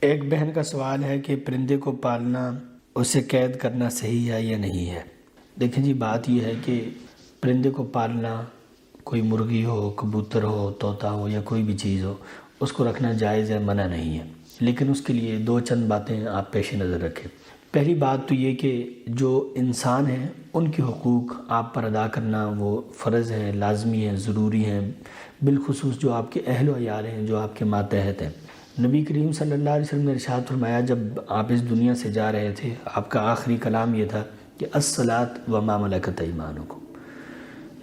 ایک بہن کا سوال ہے کہ پرندے کو پالنا، اسے قید کرنا صحیح ہے یا نہیں ہے؟ دیکھیں جی، بات یہ ہے کہ پرندے کو پالنا، کوئی مرغی ہو، کبوتر ہو، طوطا ہو یا کوئی بھی چیز ہو، اس کو رکھنا جائز ہے، منع نہیں ہے، لیکن اس کے لیے دو چند باتیں آپ پیش نظر رکھیں۔ پہلی بات تو یہ کہ جو انسان ہیں ان کے حقوق آپ پر ادا کرنا وہ فرض ہے، لازمی ہے، ضروری ہیں، بالخصوص جو آپ کے اہل و عیال ہیں، جو آپ کے ماتحت ہیں۔ نبی کریم صلی اللہ علیہ وسلم نے ارشاد فرمایا، جب آپ اس دنیا سے جا رہے تھے، آپ کا آخری کلام یہ تھا کہ الصلاۃ وما ملکت ایمانکم،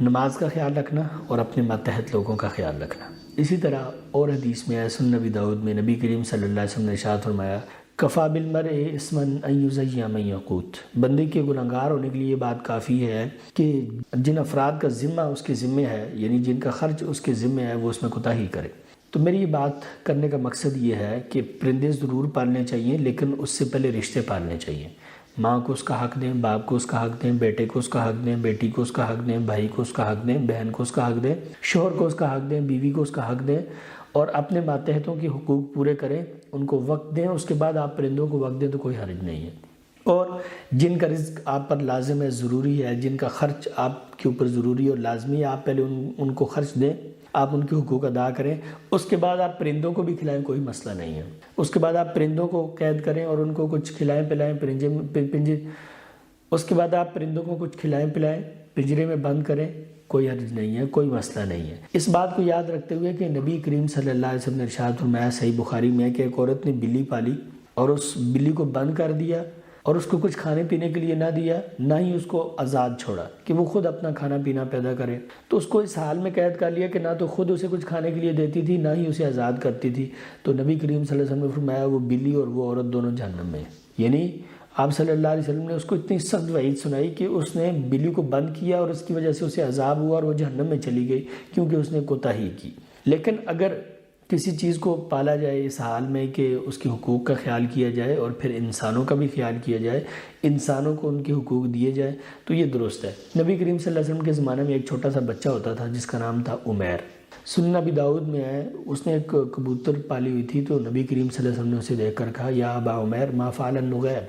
نماز کا خیال رکھنا اور اپنے ماتحت لوگوں کا خیال رکھنا۔ اسی طرح اور حدیث میں ہے، سنن نبی داؤد میں نبی کریم صلی اللہ علیہ وسلم نے ارشاد فرمایا، کفا بالمرء اسما ان یضیع من یقوت، بندے کے گناہگار ہونے کے لیے یہ بات کافی ہے کہ جن افراد کا ذمہ اس کے ذمے ہے، یعنی جن کا خرچ اس کے ذمے ہے، وہ اس میں کوتاہی کرے۔ تو میری یہ بات کرنے کا مقصد یہ ہے کہ پرندے ضرور پالنے چاہیے، لیکن اس سے پہلے رشتے پالنے چاہیے۔ ماں کو اس کا حق دیں، باپ کو اس کا حق دیں، بیٹے کو اس کا حق دیں، بیٹی کو اس کا حق دیں، بھائی کو اس کا حق دیں، بہن کو اس کا حق دیں، شوہر کو اس کا حق دیں، بیوی کو اس کا حق دیں، اور اپنے ماتحتوں کے حقوق پورے کریں، ان کو وقت دیں۔ اس کے بعد آپ پرندوں کو وقت دیں تو کوئی حرج نہیں ہے۔ اور جن کا رزق آپ پر لازم ہے، ضروری ہے، جن کا خرچ آپ کے اوپر ضروری اور لازمی ہے، آپ پہلے ان کو خرچ دیں، آپ ان کے حقوق ادا کریں، اس کے بعد آپ پرندوں کو بھی کھلائیں، کوئی مسئلہ نہیں ہے۔ اس کے بعد آپ پرندوں کو قید کریں اور ان کو کچھ کھلائیں پلائیں، اس کے بعد آپ پرندوں کو کچھ کھلائیں پلائیں، پنجرے میں بند کریں، کوئی حرج نہیں ہے، کوئی مسئلہ نہیں ہے۔ اس بات کو یاد رکھتے ہوئے کہ نبی کریم صلی اللہ علیہ وسلم نے ارشاد فرمایا صحیح بخاری میں کہ ایک عورت نے بلی پالی اور اس بلی کو بند کر دیا اور اس کو کچھ کھانے پینے کے لیے نہ دیا، نہ ہی اس کو آزاد چھوڑا کہ وہ خود اپنا کھانا پینا پیدا کرے، تو اس کو اس حال میں قید کر لیا کہ نہ تو خود اسے کچھ کھانے کے لیے دیتی تھی، نہ ہی اسے آزاد کرتی تھی۔ تو نبی کریم صلی اللہ علیہ وسلم نے فرمایا وہ بلی اور وہ عورت دونوں جہنم میں ہیں۔ یعنی آپ صلی اللہ علیہ وسلم نے اس کو اتنی سخت وعید سنائی کہ اس نے بلی کو بند کیا اور اس کی وجہ سے اسے عذاب ہوا اور وہ جہنم میں چلی گئی، کیونکہ اس نے کوتاہی کی۔ لیکن اگر کسی چیز کو پالا جائے اس حال میں کہ اس کے حقوق کا خیال کیا جائے اور پھر انسانوں کا بھی خیال کیا جائے، انسانوں کو ان کے حقوق دیے جائے، تو یہ درست ہے۔ نبی کریم صلی اللہ علیہ وسلم کے زمانے میں ایک چھوٹا سا بچہ ہوتا تھا جس کا نام تھا عمیر۔ سنن نبی داؤد میں ہے، اس نے ایک کبوتر پالی ہوئی تھی، تو نبی کریم صلی اللہ علیہ وسلم نے اسے دیکھ کر کہا، یا ابا عمیر ما فعل النغیر،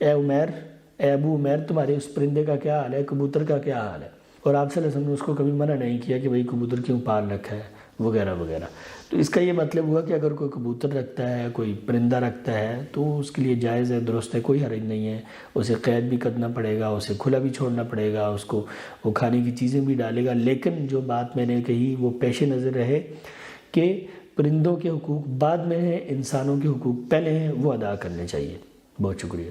اے عمیر، اے ابو عمیر، تمہارے اس پرندے کا کیا حال ہے، کبوتر کا کیا حال ہے؟ اور آپ صلی اللہ علیہ وسلم نے اس کو کبھی منع نہیں کیا کہ بھئی کبوتر کیوں پال رکھا ہے وغیرہ وغیرہ۔ تو اس کا یہ مطلب ہوا کہ اگر کوئی کبوتر رکھتا ہے، کوئی پرندہ رکھتا ہے، تو اس کے لیے جائز ہے، درست ہے، کوئی حرج نہیں ہے۔ اسے قید بھی کرنا پڑے گا، اسے کھلا بھی چھوڑنا پڑے گا، اس کو وہ کھانے کی چیزیں بھی ڈالے گا، لیکن جو بات میں نے کہی وہ پیش نظر رہے کہ پرندوں کے حقوق بعد میں ہیں، انسانوں کے حقوق پہلے ہیں، وہ ادا کرنے چاہیے۔ بہت شکریہ۔